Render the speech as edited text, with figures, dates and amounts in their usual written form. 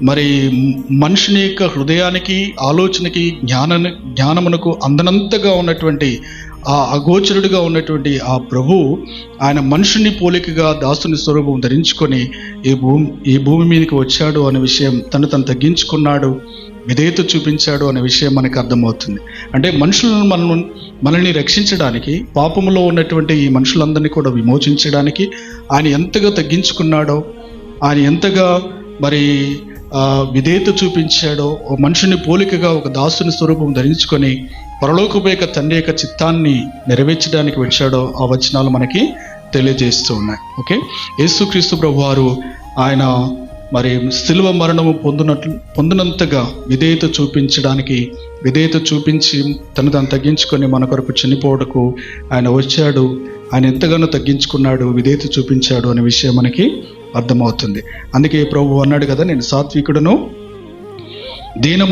మరి మనుషుని యొక్క హృదయానికి, ఆలోచనకి, జ్ఞానమునకు అందనంతగా ఉన్నటువంటి ఆ అగోచరుడిగా ఉన్నటువంటి ఆ ప్రభు, ఆయన మనుషుని పోలికగా దాసుని స్వరూపం ధరించుకొని ఈ భూమి మీదకి వచ్చాడు అనే విషయం, తను తగ్గించుకున్నాడు, విధేయత చూపించాడు అనే విషయం మనకు అర్థమవుతుంది. అంటే మనుషులను మనల్ని రక్షించడానికి, పాపములో ఉన్నటువంటి ఈ మనుషులందరినీ కూడా విమోచించడానికి ఆయన ఎంతగా తగ్గించుకున్నాడో, ఆయన ఎంతగా మరి విధేయత చూపించాడో, మనుషుని పోలికగా ఒక దాసుని స్వరూపం ధరించుకొని పరలోకపైక తండ్రి యొక్క చిత్తాన్ని నెరవేర్చడానికి వచ్చాడో ఆ వచనాలు మనకి తెలియజేస్తూ ఉన్నాయి. ఓకే, యేసుక్రీస్తు ప్రభువారు ఆయన మరి శిలువ మరణము పొందినంతగా విధేయత చూపించి తను తగ్గించుకొని మన కొరకు చనిపోవడకు ఆయన వచ్చాడు. ఆయన ఎంతగానో తగ్గించుకున్నాడు, విధేయత చూపించాడు అనే విషయం మనకి అర్థమవుతుంది. అందుకే ప్రభువు అన్నాడు కదా, నేను సాత్వికుడును, దీనము